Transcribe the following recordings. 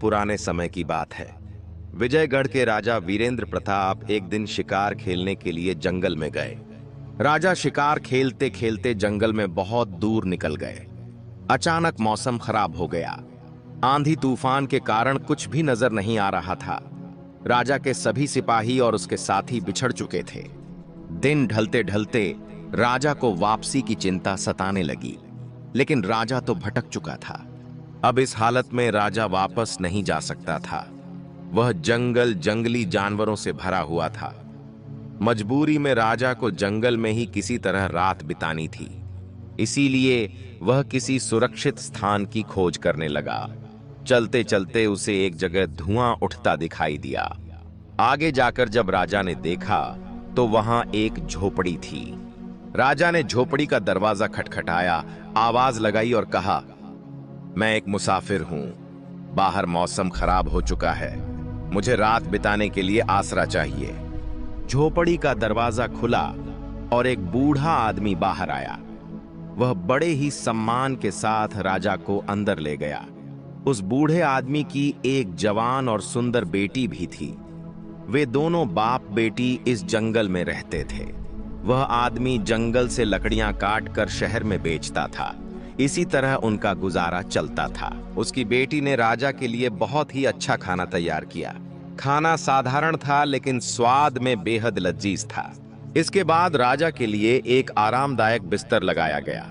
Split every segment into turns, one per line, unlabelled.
पुराने समय की बात है। विजयगढ़ के राजा वीरेंद्र प्रताप एक दिन शिकार खेलने के लिए जंगल में गए। राजा शिकार खेलते खेलते जंगल में बहुत दूर निकल गए। अचानक मौसम खराब हो गया। आंधी तूफान के कारण कुछ भी नजर नहीं आ रहा था। राजा के सभी सिपाही और उसके साथी बिछड़ चुके थे। दिन ढलते ढलते राजा को वापसी की चिंता सताने लगी, लेकिन राजा तो भटक चुका था। अब इस हालत में राजा वापस नहीं जा सकता था। वह जंगल जंगली जानवरों से भरा हुआ था। मजबूरी में राजा को जंगल में ही किसी तरह रात बितानी थी। इसीलिए वह किसी सुरक्षित स्थान की खोज करने लगा। चलते चलते उसे एक जगह धुआं उठता दिखाई दिया। आगे जाकर जब राजा ने देखा तो वहां एक झोपड़ी थी। राजा ने झोपड़ी का दरवाजा खटखटाया, आवाज लगाई और कहा, मैं एक मुसाफिर हूं। बाहर मौसम खराब हो चुका है। मुझे रात बिताने के लिए आसरा चाहिए। झोपड़ी का दरवाजा खुला और एक बूढ़ा आदमी बाहर आया। वह बड़े ही सम्मान के साथ राजा को अंदर ले गया। उस बूढ़े आदमी की एक जवान और सुंदर बेटी भी थी। वे दोनों बाप बेटी इस जंगल में रहते थे। वह आदमी जंगल से लकड़ियां काट कर शहर में बेचता था। इसी तरह उनका गुजारा चलता था। उसकी बेटी ने राजा के लिए बहुत ही अच्छा खाना तैयार किया। खाना साधारण था, लेकिन स्वाद में बेहद लजीज था। इसके बाद राजा के लिए एक आरामदायक बिस्तर लगाया गया।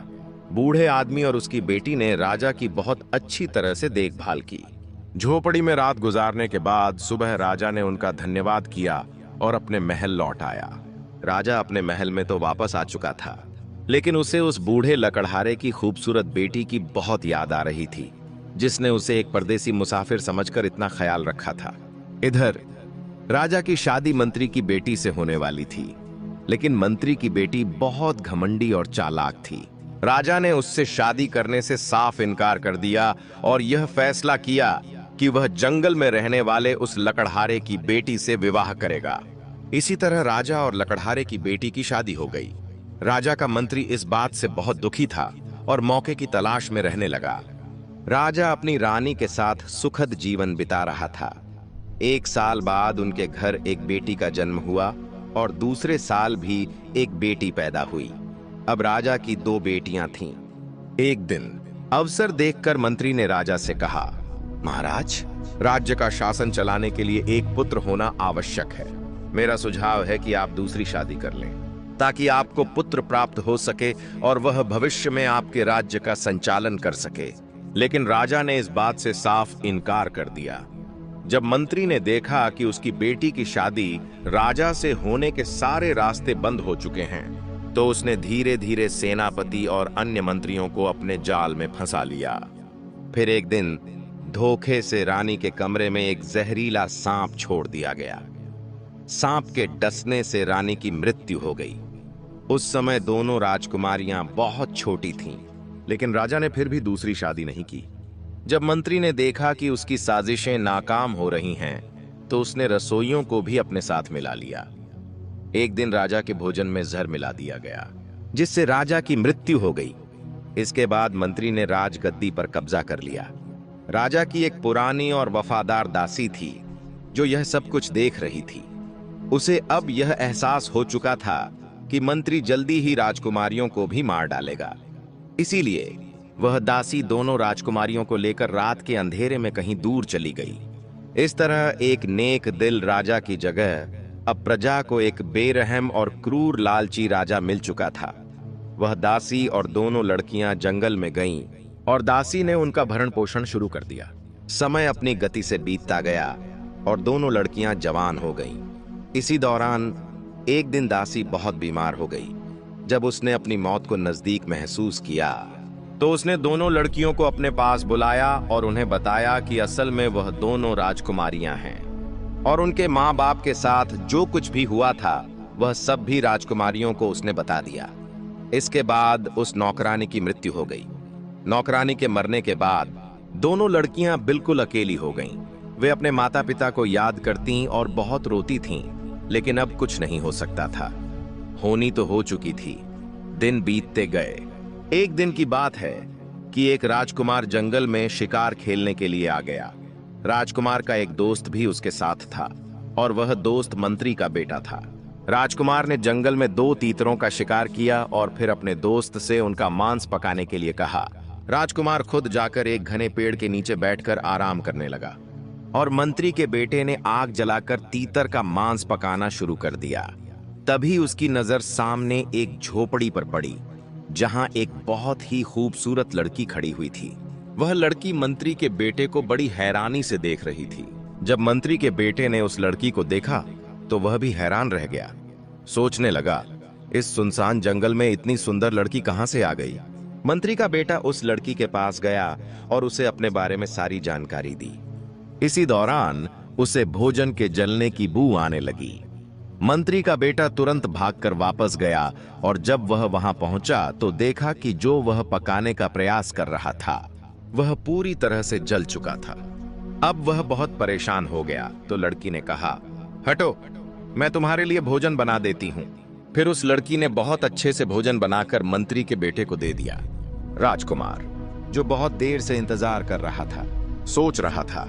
बूढ़े आदमी और उसकी बेटी ने राजा की बहुत अच्छी तरह से देखभाल की। झोपड़ी में रात गुजारने के बाद सुबह राजा ने उनका धन्यवाद किया और अपने महल लौट आया। राजा अपने महल में तो वापस आ चुका था, लेकिन उसे उस बूढ़े लकड़हारे की खूबसूरत बेटी की बहुत याद आ रही थी, जिसने उसे एक परदेसी मुसाफिर समझकर इतना ख्याल रखा था। इधर राजा की शादी मंत्री की बेटी से होने वाली थी, लेकिन मंत्री की बेटी बहुत घमंडी और चालाक थी। राजा ने उससे शादी करने से साफ इनकार कर दिया और यह फैसला किया कि वह जंगल में रहने वाले उस लकड़हारे की बेटी से विवाह करेगा। इसी तरह राजा और लकड़हारे की बेटी की शादी हो गई। राजा का मंत्री इस बात से बहुत दुखी था और मौके की तलाश में रहने लगा। राजा अपनी रानी के साथ सुखद जीवन बिता रहा था। एक साल बाद उनके घर एक बेटी का जन्म हुआ और दूसरे साल भी एक बेटी पैदा हुई। अब राजा की दो बेटियां थीं। एक दिन अवसर देखकर मंत्री ने राजा से कहा, महाराज, राज्य का शासन चलाने के लिए एक पुत्र होना आवश्यक है। मेरा सुझाव है कि आप दूसरी शादी कर लें, ताकि आपको पुत्र प्राप्त हो सके और वह भविष्य में आपके राज्य का संचालन कर सके। लेकिन राजा ने इस बात से साफ इनकार कर दिया। जब मंत्री ने देखा कि उसकी बेटी की शादी राजा से होने के सारे रास्ते बंद हो चुके हैं, तो उसने धीरे धीरे सेनापति और अन्य मंत्रियों को अपने जाल में फंसा लिया। फिर एक दिन धोखे से रानी के कमरे में एक जहरीला सांप छोड़ दिया गया। सांप के डसने से रानी की मृत्यु हो गई। उस समय दोनों राजकुमारियां बहुत छोटी थीं, लेकिन राजा ने फिर भी दूसरी शादी नहीं की। जब मंत्री ने देखा कि उसकी साजिशें नाकाम हो रही हैं, तो उसने रसोइयों को भी अपने साथ मिला लिया। एक दिन राजा के भोजन में जहर मिला दिया गया, जिससे राजा की मृत्यु हो गई। इसके बाद मंत्री ने राजगद्दी पर कब्जा कर लिया। राजा की एक पुरानी और वफादार दासी थी, जो यह सब कुछ देख रही थी। उसे अब यह एहसास हो चुका था कि मंत्री जल्दी ही राजकुमारियों को भी मार डालेगा। इसीलिए वह दासी दोनों राजकुमारियों को लेकर रात के अंधेरे में कहीं दूर चली गई। इस तरह एक नेक दिल राजा की जगह अब प्रजा को एक बेरहम और क्रूर लालची राजा मिल चुका था। वह दासी और दोनों लड़कियां जंगल में गईं और दासी ने उनका भरण पोषण शुरू कर दिया। समय अपनी गति से बीतता गया और दोनों लड़कियां जवान हो गईं। इसी दौरान एक दिन दासी बहुत बीमार हो गई। जब उसने अपनी मौत को नजदीक महसूस किया, तो उसने दोनों लड़कियों को अपने पास बुलाया और उन्हें बताया कि असल में वह दोनों राजकुमारियां हैं और उनके माँ बाप के साथ जो कुछ भी हुआ था वह सब भी राजकुमारियों को उसने बता दिया। इसके बाद उस नौकरानी की मृत्यु हो गई। नौकरानी के मरने के बाद दोनों लड़कियां बिल्कुल अकेली हो गईं। वे अपने माता पिता को याद करतीं और बहुत रोती थीं, लेकिन अब कुछ नहीं हो सकता था। होनी तो हो चुकी थी। दिन बीतते गए। एक दिन की बात है कि एक राजकुमार जंगल में शिकार खेलने के लिए आ गया। राजकुमार का एक दोस्त भी उसके साथ था और वह दोस्त मंत्री का बेटा था। राजकुमार ने जंगल में 2 तीतरों का शिकार किया और फिर अपने दोस्त से उनका मांस पकाने के लिए कहा। राजकुमार खुद जाकर एक घने पेड़ के नीचे बैठकर आराम करने लगा और मंत्री के बेटे ने आग जलाकर तीतर का मांस पकाना शुरू कर दिया। तभी उसकी नजर सामने एक झोपड़ी पर पड़ी, जहां एक बहुत ही खूबसूरत लड़की खड़ी हुई थी। वह लड़की मंत्री के बेटे को बड़ी हैरानी से देख रही थी। जब मंत्री के बेटे ने उस लड़की को देखा तो वह भी हैरान रह गया। सोचने लगा, इस सुनसान जंगल में इतनी सुंदर लड़की कहां से आ गई। मंत्री का बेटा उस लड़की के पास गया और उसे अपने बारे में सारी जानकारी दी। इसी दौरान उसे भोजन के जलने की बू आने लगी। मंत्री का बेटा तुरंत भागकर वापस गया और जब वह वहां पहुंचा तो देखा कि जो वह पकाने का प्रयास कर रहा था वह पूरी तरह से जल चुका था। अब वह बहुत परेशान हो गया तो लड़की ने कहा, हटो, मैं तुम्हारे लिए भोजन बना देती हूं। फिर उस लड़की ने बहुत अच्छे से भोजन बनाकर मंत्री के बेटे को दे दिया। राजकुमार, जो बहुत देर से इंतजार कर रहा था, सोच रहा था,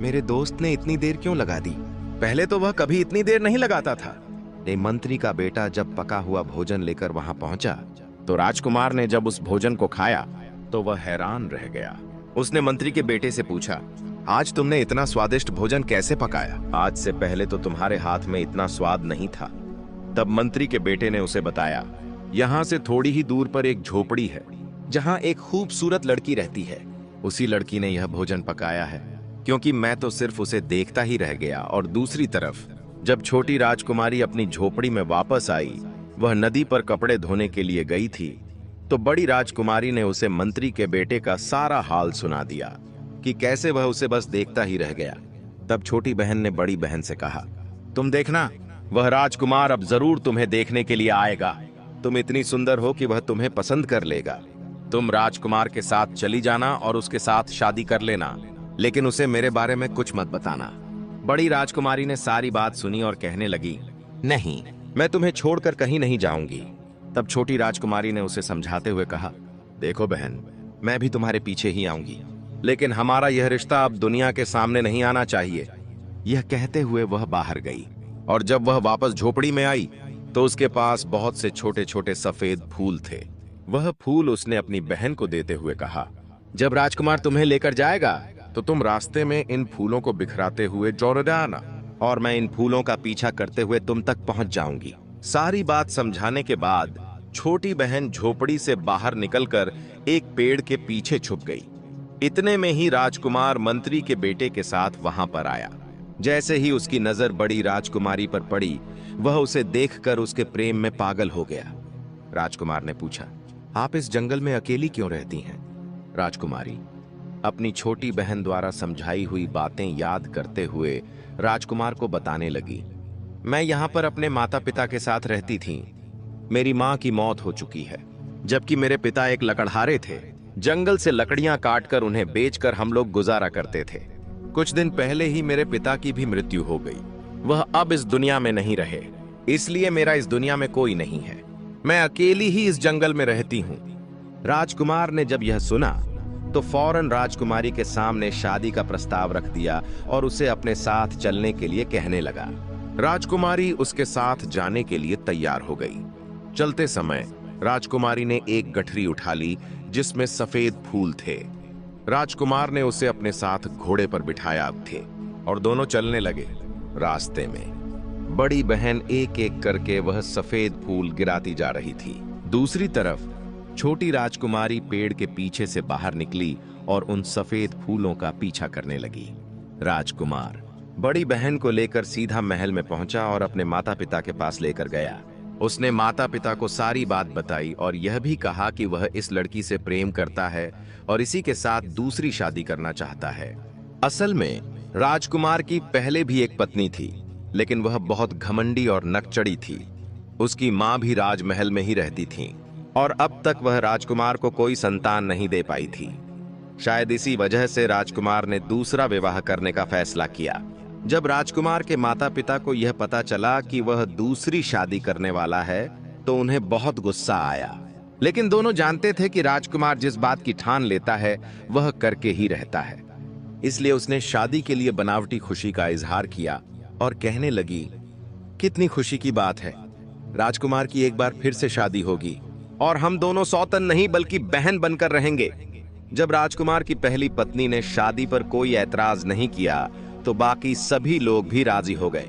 मेरे दोस्त ने इतनी देर क्यों लगा दी। पहले तो वह कभी इतनी देर नहीं लगाता था। मंत्री का बेटा जब पका हुआ भोजन लेकर वहां पहुंचा तो राजकुमार ने जब उस भोजन को खाया तो वह हैरान रह गया। उसने मंत्री के बेटे से पूछा, आज तुमने इतना स्वादिष्ट भोजन कैसे पकाया? आज से पहले तो तुम्हारे हाथ में इतना स्वाद नहीं था। तब मंत्री के बेटे ने उसे बताया, यहाँ से थोड़ी ही दूर पर एक झोपड़ी है जहाँ एक खूबसूरत लड़की रहती है। उसी लड़की ने यह भोजन पकाया है, क्योंकि मैं तो सिर्फ उसे देखता ही रह गया। और दूसरी तरफ जब छोटी राजकुमारी अपनी झोपड़ी में वापस आई, वह नदी पर कपड़े धोने के लिए गई थी, तो बड़ी राजकुमारी ने उसे मंत्री के बेटे का सारा हाल सुना दिया कि कैसे वह उसे बस देखता ही रह गया। तब छोटी बहन ने बड़ी बहन से कहा, तुम देखना, वह राजकुमार अब जरूर तुम्हें देखने के लिए आएगा। तुम इतनी सुंदर हो कि वह तुम्हें पसंद कर लेगा। तुम राजकुमार के साथ चली जाना और उसके साथ शादी कर लेना, लेकिन उसे मेरे बारे में कुछ मत बताना। बड़ी राजकुमारी ने सारी बात सुनी और कहने लगी, नहीं, मैं तुम्हें छोड़कर कहीं नहीं जाऊंगी। तब छोटी राजकुमारी ने उसे समझाते हुए कहा, देखो बहन, मैं भी तुम्हारे पीछे ही आऊंगी, लेकिन हमारा यह रिश्ता अब दुनिया के सामने नहीं आना चाहिए। यह कहते हुए वह बाहर गई और जब वह वापस झोपड़ी में आई तो उसके पास बहुत से छोटे छोटे सफेद फूल थे। वह फूल उसने अपनी बहन को देते हुए कहा, जब राजकुमार तुम्हें लेकर जाएगा तो तुम रास्ते में इन फूलों को बिखराते हुए दौड़ आना और मैं इन फूलों का पीछा करते हुए तुम तक पहुंच जाऊंगी। सारी बात समझाने के बाद छोटी बहन झोपड़ी से बाहर निकलकर एक पेड़ के पीछे छुप गई। इतने में ही राजकुमार मंत्री के बेटे के साथ वहां पर आया। जैसे ही उसकी नजर बड़ी राजकुमारी पर पड़ी, वह उसे देखकर उसके प्रेम में पागल हो गया। राजकुमार ने पूछा, आप इस जंगल में अकेली क्यों रहती हैं? राजकुमारी अपनी छोटी बहन द्वारा समझाई हुई बातें याद करते हुए राजकुमार को बताने लगी, मैं यहाँ पर अपने माता पिता के साथ रहती थी। मेरी माँ की मौत हो चुकी है, जबकि मेरे पिता एक लकड़हारे थे। जंगल से लकड़ियां काटकर उन्हें बेचकर हम लोग गुजारा करते थे। कुछ दिन पहले ही मेरे पिता की भी मृत्यु हो गई। वह अब इस दुनिया में नहीं रहे, इसलिए मेरा इस दुनिया में कोई नहीं है। मैं अकेली ही इस जंगल में रहती हूँ। राजकुमार ने जब यह सुना तो फौरन राजकुमारी के सामने शादी का प्रस्ताव रख दिया और उसे अपने साथ चलने के लिए कहने लगा। राजकुमारी उसके साथ जाने के लिए तैयार हो गई। चलते समय राजकुमारी ने एक गठरी उठा ली जिसमें सफेद फूल थे। राजकुमार ने उसे अपने साथ घोड़े पर बिठाया थे और दोनों चलने लगे। रास्ते में बड़ी बहन एक एक करके वह सफेद फूल गिराती जा रही थी। दूसरी तरफ छोटी राजकुमारी पेड़ के पीछे से बाहर निकली और उन सफेद फूलों का पीछा करने लगी। राजकुमार बड़ी बहन को लेकर सीधा महल में पहुंचा और अपने माता पिता के पास लेकर गया। उसने माता पिता को सारी बात बताई और यह भी कहा कि वह इस लड़की से प्रेम करता है और इसी के साथ दूसरी शादी करना चाहता है। असल में राजकुमार की पहले भी एक पत्नी थी, लेकिन वह बहुत घमंडी और नकचड़ी थी। उसकी माँ भी राजमहल में ही रहती थी और अब तक वह राजकुमार को कोई संतान नहीं दे पाई थी। शायद इसी वजह से राजकुमार ने दूसरा विवाह करने का फैसला किया। जब राजकुमार के माता पिता को यह पता चला कि वह दूसरी शादी करने वाला है तो उन्हें बहुत गुस्सा आया, लेकिन दोनों जानते थे कि राजकुमार जिस बात की ठान लेता है वह करके ही रहता है। इसलिए उसने शादी के लिए बनावटी खुशी का इजहार किया और कहने लगी, कितनी खुशी की बात है, राजकुमार की एक बार फिर से शादी होगी और हम दोनों सौतन नहीं बल्कि बहन बनकर रहेंगे। जब राजकुमार की पहली पत्नी ने शादी पर कोई ऐतराज नहीं किया तो बाकी सभी लोग भी राजी हो गए।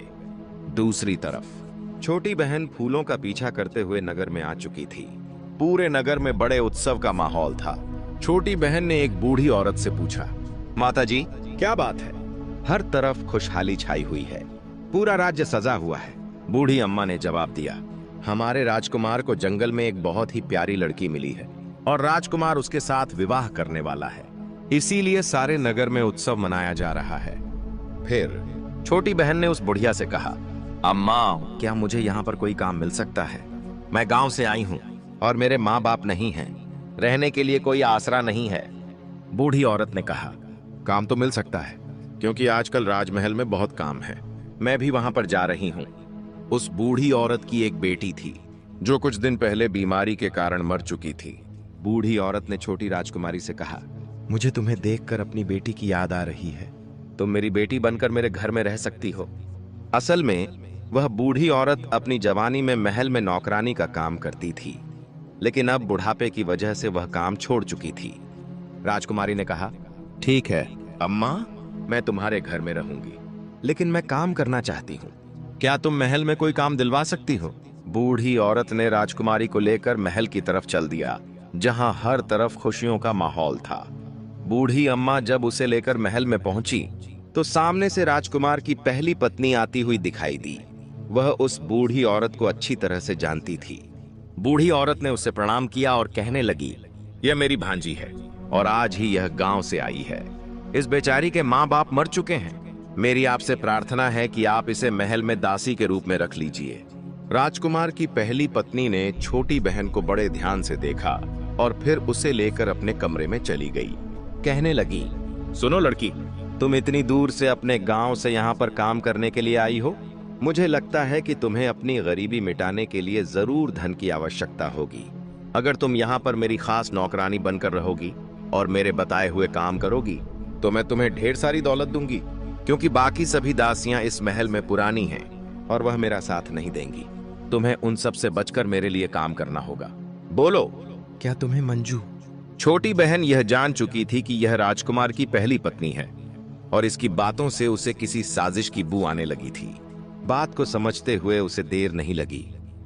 दूसरी तरफ छोटी बहन फूलों का पीछा करते हुए नगर में आ चुकी थी। पूरे नगर में बड़े उत्सव का माहौल था। छोटी बहन ने एक बूढ़ी औरत से पूछा, माता जी, क्या बात है? हर तरफ खुशहाली छाई हुई है, पूरा राज्य सजा हुआ है। बूढ़ी अम्मा ने जवाब दिया, हमारे राजकुमार को जंगल में एक बहुत ही प्यारी लड़की मिली है और राजकुमार उसके साथ विवाह करने वाला है, इसीलिए सारे नगर में उत्सव मनाया जा रहा है। फिर छोटी बहन ने उस बुढ़िया से कहा, अम्मा, क्या मुझे यहाँ पर कोई काम मिल सकता है? मैं गांव से आई हूँ और मेरे माँ बाप नहीं हैं, रहने के लिए कोई आसरा नहीं है। बूढ़ी औरत ने कहा, काम तो मिल सकता है, क्योंकि आजकल राजमहल में बहुत काम है, मैं भी वहां पर जा रही हूँ। उस बूढ़ी औरत की एक बेटी थी जो कुछ दिन पहले बीमारी के कारण मर चुकी थी। बूढ़ी औरत ने छोटी राजकुमारी से कहा, मुझे तुम्हें देखकर अपनी बेटी की याद आ रही है, तुम मेरी बेटी बनकर मेरे घर में रह सकती हो। असल में वह बूढ़ी औरत अपनी जवानी में महल में नौकरानी का काम करती थी, लेकिन अब बुढ़ापे की वजह से वह काम छोड़ चुकी थी। राजकुमारी ने कहा, ठीक है अम्मा, मैं तुम्हारे घर में रहूंगी, लेकिन मैं काम करना चाहती हूँ, क्या तुम महल में कोई काम दिलवा सकती हो? बूढ़ी औरत ने राजकुमारी को लेकर महल की तरफ चल दिया, जहां हर तरफ खुशियों का माहौल था। बूढ़ी अम्मा जब उसे लेकर महल में पहुंची तो सामने से राजकुमार की पहली पत्नी आती हुई दिखाई दी। वह उस बूढ़ी औरत को अच्छी तरह से जानती थी। बूढ़ी औरत ने उसे प्रणाम किया और कहने लगी, यह मेरी भांजी है और आज ही यह गांव से आई है। इस बेचारी के माँ बाप मर चुके हैं, मेरी आपसे प्रार्थना है कि आप इसे महल में दासी के रूप में रख लीजिए। राजकुमार की पहली पत्नी ने छोटी बहन को बड़े ध्यान से देखा और फिर उसे लेकर अपने कमरे में चली गई। कहने लगी, सुनो लड़की, तुम इतनी दूर से अपने गांव से यहाँ पर काम करने के लिए आई हो। मुझे लगता है कि तुम्हें अपनी गरीबी मिटाने के लिए जरूर धन की आवश्यकता होगी। अगर तुम यहाँ पर मेरी खास नौकरानी बनकर रहोगी और मेरे बताए हुए काम करोगी तो मैं तुम्हें ढेर सारी दौलत दूंगी, क्योंकि बाकी सभी दासियां इस महल में पुरानी हैं और वह मेरा साथ नहीं देंगी। तुम्हें उन सब से बचकर मेरे लिए काम करना होगा। बोलो, क्या तुम्हें मंजूर? छोटी बहन यह जान चुकी थी कि यह राजकुमार की पहली पत्नी है और इसकी बातों से उसे किसी साजिश की बू आने लगी थी। बात को समझते हुए उसे देर नहीं लगी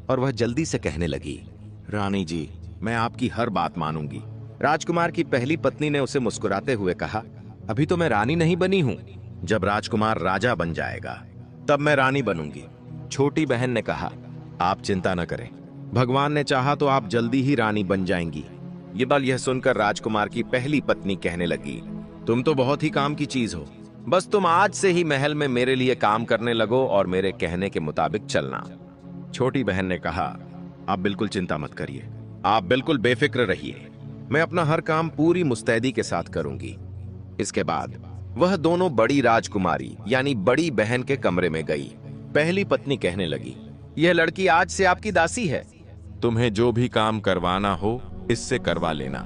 और वह जल्दी से कहने लगी, रानी जी, मैं आपकी हर बात मानूंगी। राजकुमार की पहली पत्नी ने उसे मुस्कुराते हुए कहा, अभी तो मैं रानी नहीं बनी हूं, जब राजकुमार राजा बन जाएगा तब मैं रानी बनूंगी। छोटी बहन ने कहा, आप चिंता न करें, भगवान ने चाहा तो आप जल्दी ही रानी बन जाएंगी। ये बात यह सुनकर राजकुमार की पहली पत्नी कहने लगी, तुम तो बहुत ही काम की चीज हो, बस तुम आज से ही महल में मेरे लिए काम करने लगो और मेरे कहने के मुताबिक चलना। छोटी बहन ने कहा, आप बिल्कुल चिंता मत करिए, आप बिल्कुल बेफिक्र रहिए, मैं अपना हर काम पूरी मुस्तैदी के साथ करूंगी। इसके बाद वह दोनों बड़ी राजकुमारी यानी बड़ी बहन के कमरे में गई। पहली पत्नी कहने लगी, यह लड़की आज से आपकी दासी है, तुम्हें जो भी काम करवाना हो इससे करवा लेना।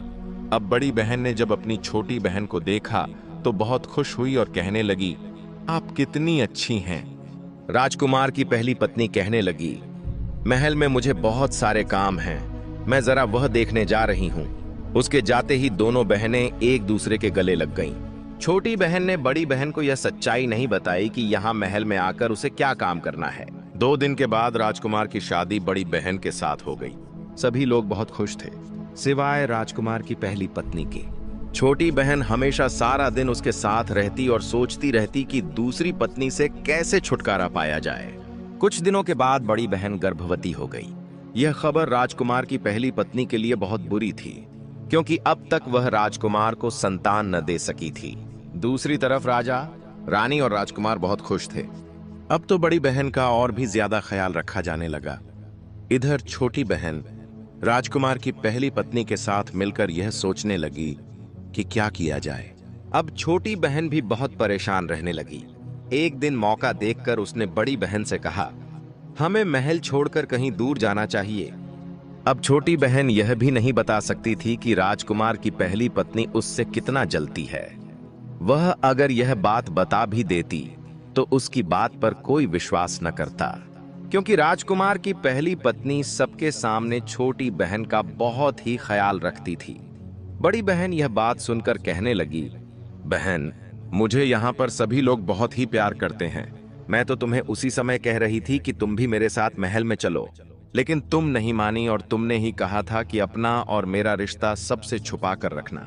अब बड़ी बहन ने जब अपनी छोटी बहन को देखा तो बहुत खुश हुई और कहने लगी, आप कितनी अच्छी हैं। राजकुमार की पहली पत्नी कहने लगी, महल में मुझे बहुत सारे काम हैं, मैं जरा वह देखने जा रही हूँ। उसके जाते ही दोनों बहनें एक दूसरे के गले लग गईं। छोटी बहन ने बड़ी बहन को यह सच्चाई नहीं बताई कि यहाँ महल में आकर उसे क्या काम करना है। 2 दिन के बाद राजकुमार की शादी बड़ी बहन के साथ हो गई। सभी लोग बहुत खुश थे, सिवाय राजकुमार की पहली पत्नी के। छोटी बहन हमेशा सारा दिन उसके साथ रहती और सोचती रहती कि दूसरी पत्नी से कैसे छुटकारा पाया जाए। कुछ दिनों के बाद बड़ी बहन गर्भवती हो गई। यह खबर राजकुमार की पहली पत्नी के लिए बहुत बुरी थी, क्योंकि अब तक वह राजकुमार को संतान न दे सकी थी। दूसरी तरफ राजा, रानी और राजकुमार बहुत खुश थे। अब तो बड़ी बहन का और भी ज्यादा ख्याल रखा जाने लगा। इधर छोटी बहन राजकुमार की पहली पत्नी के साथ मिलकर यह सोचने लगी कि क्या किया जाए। अब छोटी बहन भी बहुत परेशान रहने लगी। एक दिन मौका देखकर उसने बड़ी बहन से कहा, हमें महल छोड़कर कहीं दूर जाना चाहिए। अब छोटी बहन यह भी नहीं बता सकती थी कि राजकुमार की पहली पत्नी उससे कितना जलती है। वह अगर यह बात बता भी देती तो उसकी बात पर कोई विश्वास न करता, क्योंकि राजकुमार की पहली पत्नी सबके सामने छोटी बहन का बहुत ही ख्याल रखती थी। बड़ी बहन यह बात सुनकर कहने लगी, बहन, मुझे यहाँ पर सभी लोग बहुत ही प्यार करते हैं। मैं तो तुम्हें उसी समय कह रही थी कि तुम भी मेरे साथ महल में चलो, लेकिन तुम नहीं मानी और तुमने ही कहा था कि अपना और मेरा रिश्ता सबसे छुपा कर रखना।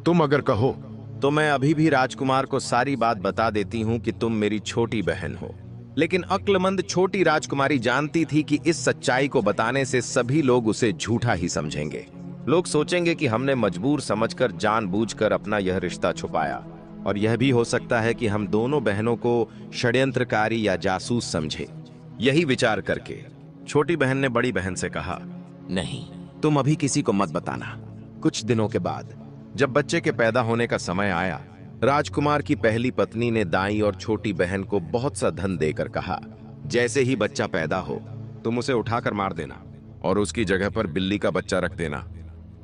तुम अगर कहो तो मैं अभी भी राजकुमार को सारी बात बता देती हूँ कि तुम मेरी छोटी बहन हो। लेकिन अक्लमंद छोटी राजकुमारी जानती थी कि इस सच्चाई को बताने से सभी लोग उसे झूठा ही समझेंगे। लोग सोचेंगे कि हमने मजबूर समझकर जानबूझकर अपना यह रिश्ता छुपाया, और यह भी हो सकता है कि हम दोनों बहनों को षड्यंत्रकारी या जासूस समझे। यही विचार करके छोटी बहन ने बड़ी बहन से कहा, नहीं, तुम अभी किसी को मत बताना। कुछ दिनों के बाद जब बच्चे के पैदा होने का समय आया, राजकुमार की पहली पत्नी ने दाई और छोटी बहन को बहुत सा धन देकर कहा, जैसे ही बच्चा पैदा हो तुम उसे उठाकर मार देना और उसकी जगह पर बिल्ली का बच्चा रख देना।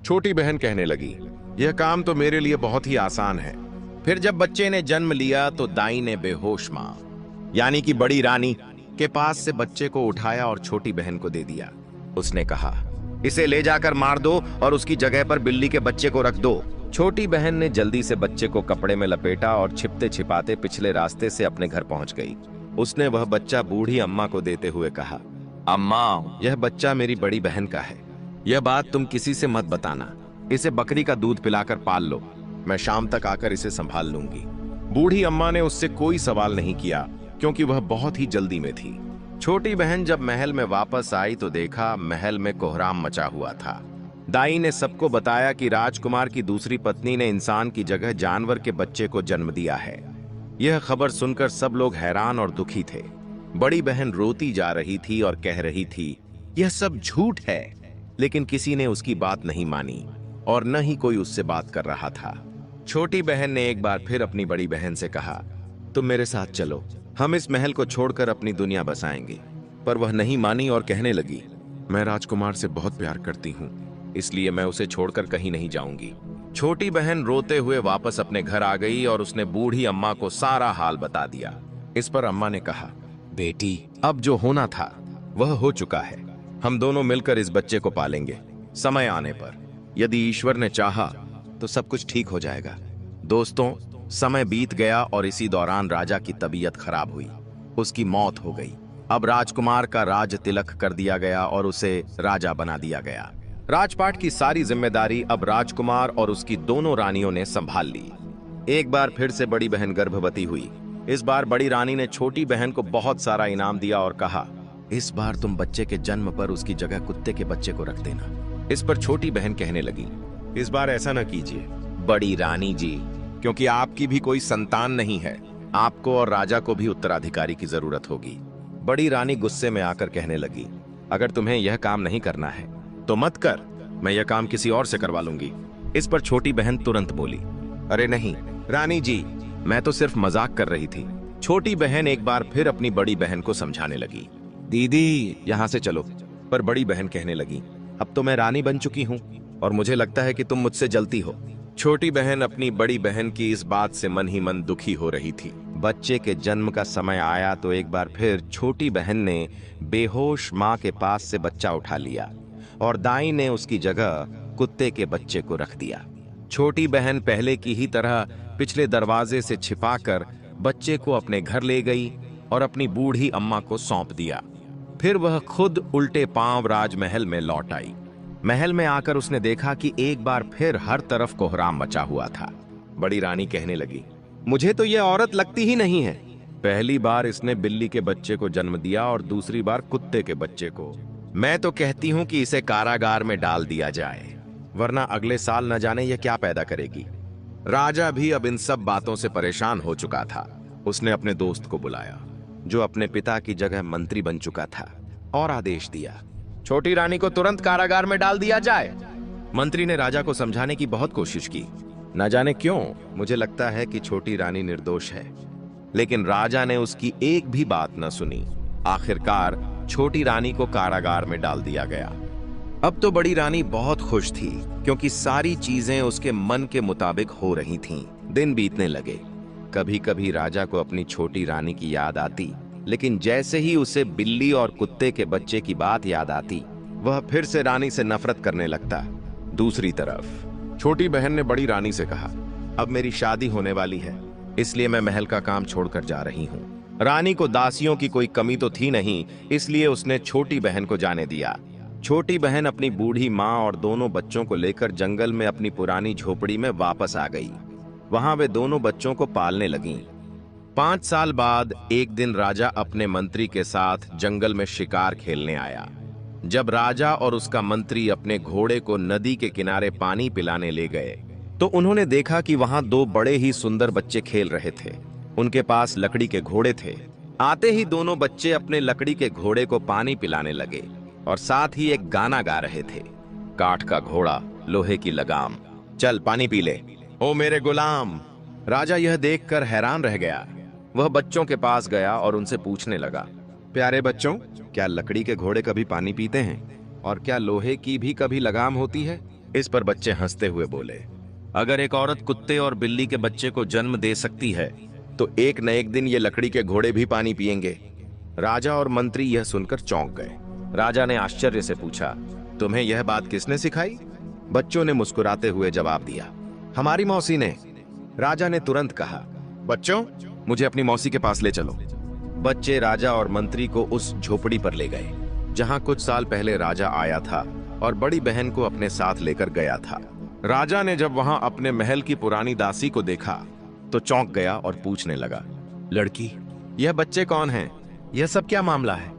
छोटी बहन कहने लगी, यह काम तो मेरे लिए बहुत ही आसान है। फिर जब बच्चे ने जन्म लिया तो दाई ने बेहोश मां यानी कि बड़ी रानी के पास से बच्चे को उठाया और छोटी बहन को दे दिया। उसने कहा, इसे ले जाकर मार दो और उसकी जगह पर बिल्ली के बच्चे को रख दो। छोटी बहन ने जल्दी से बच्चे को कपड़े में लपेटा और छिपते छिपाते पिछले रास्ते से अपने घर पहुंच गई। उसने वह बच्चा बूढ़ी अम्मा को देते हुए कहा, अम्मा, यह बच्चा मेरी बड़ी बहन का है। यह बात तुम किसी से मत बताना। इसे बकरी का दूध पिलाकर पाल लो। मैं शाम तक आकर इसे संभाल लूंगी। बूढ़ी अम्मा ने उससे कोई सवाल नहीं किया, क्योंकि वह बहुत ही जल्दी में थी। छोटी बहन जब महल में वापस आई तो देखा महल में कोहराम मचा हुआ था। दाई ने सबको बताया कि राजकुमार की दूसरी पत्नी ने इंसान की जगह जानवर के बच्चे को जन्म दिया है। यह खबर सुनकर सब लोग हैरान और दुखी थे। बड़ी बहन रोती जा रही थी और कह रही थी, यह सब झूठ है, लेकिन किसी ने उसकी बात नहीं मानी और न ही कोई उससे बात कर रहा था। छोटी बहन ने एक बार फिर अपनी बड़ी बहन से कहा, तुम मेरे साथ चलो, हम इस महल को छोड़कर अपनी दुनिया बसाएंगे। पर वह नहीं मानी और कहने लगी, मैं राजकुमार से बहुत प्यार करती हूँ, इसलिए मैं उसे छोड़कर कहीं नहीं जाऊंगी। छोटी बहन रोते हुए वापस अपने घर आ गई और उसने बूढ़ी अम्मा को सारा हाल बता दिया। इस पर अम्मा ने कहा, बेटी, अब जो होना था वह हो चुका है। हम दोनों मिलकर इस बच्चे को पालेंगे। समय आने पर यदि ईश्वर ने चाहा तो सब कुछ ठीक हो जाएगा। दोस्तों, समय बीत गया और इसी दौरान राजा की तबीयत खराब हुई। उसकी मौत हो गई। अब राजकुमार का राज तिलक कर दिया गया और उसे राजा बना दिया गया। राजपाट की सारी जिम्मेदारी अब राजकुमार और उसकी दोनों रानियों ने संभाल ली। एक बार फिर से बड़ी बहन गर्भवती हुई। इस बार बड़ी रानी ने छोटी बहन को बहुत सारा इनाम दिया और कहा, इस बार तुम बच्चे के जन्म पर उसकी जगह कुत्ते के बच्चे को रख देना। इस पर छोटी बहन कहने लगी, इस बार ऐसा न कीजिए बड़ी रानी जी, क्योंकि आपकी भी कोई संतान नहीं है। आपको और राजा को भी उत्तराधिकारी की जरूरत होगी। बड़ी रानी गुस्से में आकर कहने लगी, अगर तुम्हें यह काम नहीं करना है तो मत कर, मैं यह काम किसी और से करवा लूंगी। इस पर छोटी बहन तुरंत बोली, अरे नहीं रानी जी, मैं तो सिर्फ मजाक कर रही थी। छोटी बहन एक बार फिर अपनी बड़ी बहन को समझाने लगी, दीदी यहाँ से चलो। पर बड़ी बहन कहने लगी, अब तो मैं रानी बन चुकी हूँ और मुझे लगता है कि तुम मुझसे जलती हो। छोटी बहन अपनी बड़ी बहन की इस बात से मन ही मन दुखी हो रही थी। बच्चे के जन्म का समय आया तो एक बार फिर छोटी बहन ने बेहोश माँ के पास से बच्चा उठा लिया और दाई ने उसकी जगह कुत्ते के बच्चे को रख दिया। छोटी बहन पहले की ही तरह पिछले दरवाजे से छिपाकर बच्चे को अपने घर ले गई और अपनी बूढ़ी अम्मा को सौंप दिया। फिर वह खुद उल्टे पांव राजमहल में लौट आई। महल में आकर उसने देखा कि एक बार फिर हर तरफ कोहराम मचा हुआ था। बड़ी रानी कहने लगी, मुझे तो यह औरत लगती ही नहीं है। पहली बार इसने बिल्ली के बच्चे को जन्म दिया और दूसरी बार कुत्ते के बच्चे को। मैं तो कहती हूँ कि इसे कारागार में डाल दिया जाए, वरना अगले साल न जाने यह क्या पैदा करेगी। राजा भी अब इन सब बातों से परेशान हो चुका था। उसने अपने दोस्त को बुलाया, जो अपने पिता की जगह मंत्री बन चुका था, और आदेश दिया, छोटी रानी को तुरंत कारागार में डाल दिया जाए। मंत्री ने राजा को समझाने की बहुत कोशिश की। न जाने क्यों मुझे लगता है कि छोटी रानी निर्दोष है, लेकिन राजा ने उसकी एक भी बात न सुनी। आखिरकार छोटी रानी को कारागार में डाल दिया गया। अब तो बड़ी रानी बहुत खुश थी, क्योंकि सारी चीजें उसके मन के मुताबिक हो रही थीं। दिन बीतने लगे। कभी कभी राजा को अपनी छोटी रानी की याद आती, लेकिन जैसे ही उसे बिल्ली और कुत्ते के बच्चे की बात याद आती, वह फिर से रानी से नफरत करने लगता। दूसरी तरफ छोटी बहन ने बड़ी रानी से कहा, अब मेरी शादी होने वाली है, इसलिए मैं महल का काम छोड़कर जा रही हूँ। रानी को दासियों की कोई कमी तो थी नहीं, इसलिए उसने छोटी बहन को जाने दिया। छोटी बहन अपनी बूढ़ी माँ और दोनों बच्चों को लेकर जंगल में अपनी पुरानी झोपड़ी में वापस आ गई। वहां वे दोनों बच्चों को पालने लगीं। 5 साल बाद एक दिन राजा अपने मंत्री के साथ जंगल में शिकार खेलने आया। जब राजा और उसका मंत्री अपने घोड़े को नदी के किनारे पानी पिलाने ले गए, तो उन्होंने देखा कि वहां 2 बड़े ही सुंदर बच्चे खेल रहे थे। उनके पास लकड़ी के घोड़े थे। आते ही दोनों बच्चे अपने लकड़ी के घोड़े को पानी पिलाने लगे और साथ ही एक गाना गा रहे थे, काठ का घोड़ा, लोहे की लगाम, चल पानी पी ले, ओ मेरे गुलाम। राजा यह देखकर हैरान रह गया। वह बच्चों के पास गया और उनसे पूछने लगा, प्यारे बच्चों, क्या लकड़ी के घोड़े कभी पानी पीते हैं? और क्या लोहे की भी कभी लगाम होती है? इस पर बच्चे हंसते हुए बोले, अगर एक औरत कुत्ते और बिल्ली के बच्चे को जन्म दे सकती है, तो एक न एक दिन ये लकड़ी के घोड़े भी पानी पिएंगे। राजा और मंत्री यह सुनकर चौंक गए। राजा ने आश्चर्य से पूछा, तुम्हें यह बात किसने सिखाई? बच्चों ने मुस्कुराते हुए जवाब दिया, हमारी मौसी ने। राजा ने तुरंत कहा, बच्चों, मुझे अपनी मौसी के पास ले चलो। बच्चे राजा और मंत्री को उस झोपड़ी पर ले गए जहां कुछ साल पहले राजा आया था और बड़ी बहन को अपने साथ लेकर गया था। राजा ने जब वहां अपने महल की पुरानी दासी को देखा तो चौंक गया और पूछने लगा, लड़की, यह बच्चे कौन हैं? यह सब क्या मामला है?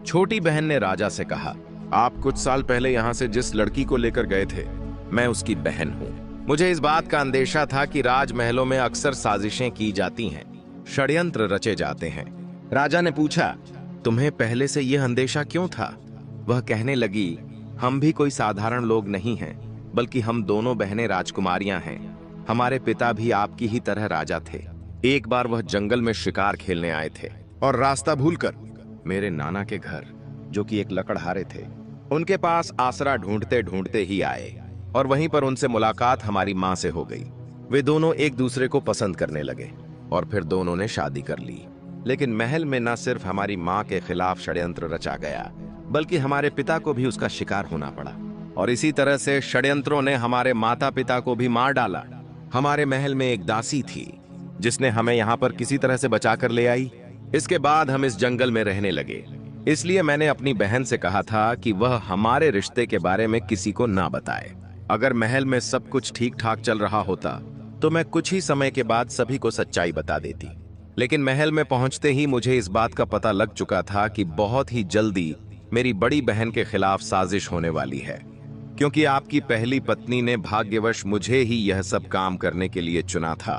छोटी बहन ने राजा से कहा, आप कुछ साल पहले यहां से जिस लड़की को लेकर गए थे, मैं उसकी बहन हूं। मुझे इस बात का अंदेशा था कि राजमहलों में अक्सर साजिशें की जाती हैं, षड्यंत्र रचे जाते हैं। राजा ने पूछा, तुम्हें पहले से यह अंदेशा क्यों था? वह कहने लगी, हम भी कोई साधारण लोग नहीं हैं, बल्कि हम दोनों बहनें राजकुमारियां हैं। हमारे पिता भी आपकी ही तरह राजा थे। एक बार वह जंगल में शिकार खेलने आए थे और रास्ता भूलकर मेरे नाना के घर, जो कि एक लकड़हारे थे, उनके पास आसरा ढूंढते ढूंढते ही आए और वहीं पर उनसे मुलाकात हमारी माँ से हो गई। वे दोनों एक दूसरे को पसंद करने लगे और फिर दोनों ने शादी कर ली। लेकिन महल में न सिर्फ हमारी माँ के खिलाफ षड्यंत्र रचा गया, बल्कि हमारे पिता को भी उसका शिकार होना पड़ा और इसी तरह से षड्यंत्रों ने हमारे माता पिता को भी मार डाला। हमारे महल में एक दासी थी जिसने हमें यहाँ पर किसी तरह से बचाकर ले आई। इसके बाद हम इस जंगल में रहने लगे। इसलिए मैंने अपनी बहन से कहा था कि वह हमारे रिश्ते के बारे में किसी को ना बताए। अगर महल में सब कुछ ठीक ठाक चल रहा होता तो मैं कुछ ही समय के बाद सभी को सच्चाई बता देती। लेकिन महल में पहुंचते ही मुझे इस बात का पता लग चुका था कि बहुत ही जल्दी मेरी बड़ी बहन के खिलाफ साजिश होने वाली है, क्योंकि आपकी पहली पत्नी ने भाग्यवश मुझे ही यह सब काम करने के लिए चुना था।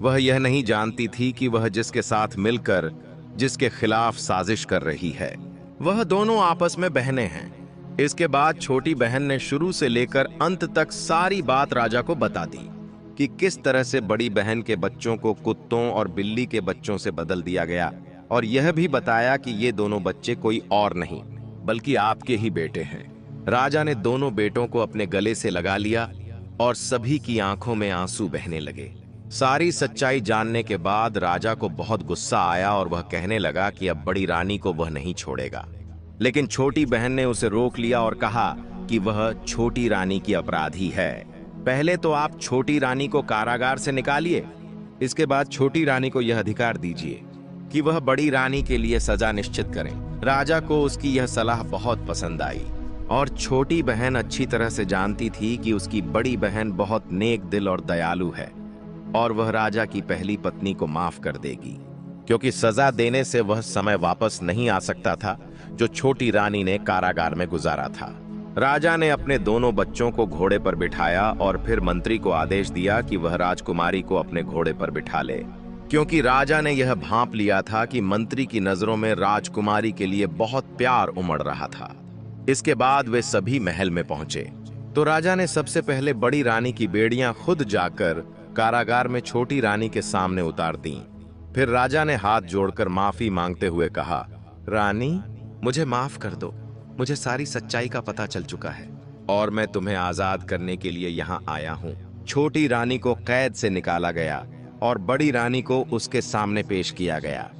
वह यह नहीं जानती थी कि वह जिसके साथ मिलकर जिसके खिलाफ साजिश कर रही है, वह दोनों आपस में बहनें हैं। इसके बाद छोटी बहन ने शुरू से लेकर अंत तक सारी बात राजा को बता दी कि किस तरह से बड़ी बहन के बच्चों को कुत्तों और बिल्ली के बच्चों से बदल दिया गया, और यह भी बताया कि ये दोनों बच्चे कोई और नहीं बल्कि आपके ही बेटे हैं। राजा ने दोनों बेटों को अपने गले से लगा लिया और सभी की आंखों में आंसू बहने लगे। सारी सच्चाई जानने के बाद राजा को बहुत गुस्सा आया और वह कहने लगा कि अब बड़ी रानी को वह नहीं छोड़ेगा। लेकिन छोटी बहन ने उसे रोक लिया और कहा कि वह छोटी रानी की अपराधी है। पहले तो आप छोटी रानी को कारागार से निकालिए, इसके बाद छोटी रानी को यह अधिकार दीजिए कि वह बड़ी रानी के लिए सजा निश्चित करें। राजा को उसकी यह सलाह बहुत पसंद आई और छोटी बहन अच्छी तरह से जानती थी कि उसकी बड़ी बहन बहुत नेक दिल और दयालु है और वह राजा की पहली पत्नी को माफ कर देगी, क्योंकि सजा देने से वह समय वापस नहीं आ सकता था जो छोटी रानी ने कारागार में गुजारा था। राजा ने अपने दोनों बच्चों को घोड़े पर बिठाया और फिर मंत्री को आदेश दिया कि वह राजकुमारी को अपने घोड़े पर बिठा ले, क्योंकि राजा ने यह भांप लिया था कि मंत्री की नजरों में राजकुमारी के लिए बहुत प्यार उमड़ रहा था। इसके बाद वे सभी महल में पहुंचे तो राजा ने सबसे पहले बड़ी रानी की बेड़ियां खुद जाकर कारागार में छोटी रानी के सामने उतार दी। फिर राजा ने हाथ जोड़कर माफी मांगते हुए कहा, रानी, मुझे माफ कर दो। मुझे सारी सच्चाई का पता चल चुका है और मैं तुम्हें आजाद करने के लिए यहाँ आया हूँ। छोटी रानी को कैद से निकाला गया और बड़ी रानी को उसके सामने पेश किया गया।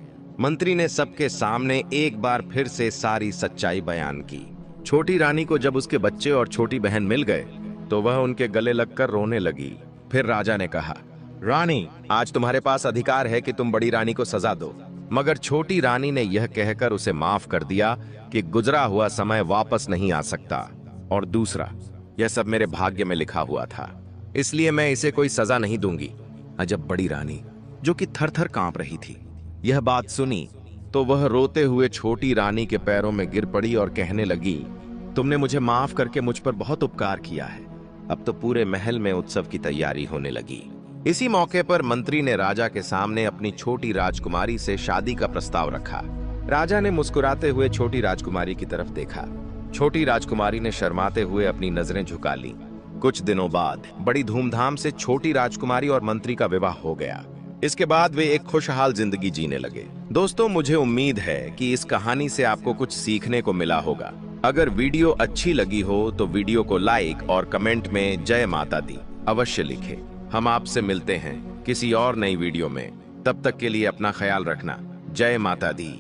मंत्री ने सबके सामने एक बार फिर से सारी सच्चाई बयान की। छोटी रानी को जब उसके बच्चे और छोटी बहन मिल गए तो वह उनके गले लगकर रोने लगी। फिर राजा ने कहा, रानी, आज तुम्हारे पास अधिकार है कि तुम बड़ी रानी को सजा दो। मगर छोटी रानी ने यह कहकर उसे माफ कर दिया कि गुजरा हुआ समय वापस नहीं आ सकता, और दूसरा, यह सब मेरे भाग्य में लिखा हुआ था, इसलिए मैं इसे कोई सजा नहीं दूंगी। अजब बड़ी रानी, जो कि थर थर कांप रही थी, यह बात सुनी तो वह रोते हुए छोटी रानी के पैरों में गिर पड़ी और कहने लगी, तुमने मुझे माफ करके मुझ पर बहुत उपकार किया है। अब तो पूरे महल में उत्सव की तैयारी होने लगी। इसी मौके पर मंत्री ने राजा के सामने अपनी छोटी राजकुमारी से शादी का प्रस्ताव रखा। राजा ने मुस्कुराते हुए छोटी राजकुमारी की तरफ देखा। छोटी राजकुमारी ने शर्माते हुए अपनी नजरें झुका ली। कुछ दिनों बाद बड़ी धूमधाम से छोटी राजकुमारी और मंत्री का विवाह हो गया। इसके बाद वे एक खुशहाल जिंदगी जीने लगे। दोस्तों, मुझे उम्मीद है कि इस कहानी से आपको कुछ सीखने को मिला होगा। अगर वीडियो अच्छी लगी हो तो वीडियो को लाइक और कमेंट में जय माता दी अवश्य लिखें। हम आपसे मिलते हैं किसी और नई वीडियो में। तब तक के लिए अपना ख्याल रखना। जय माता दी।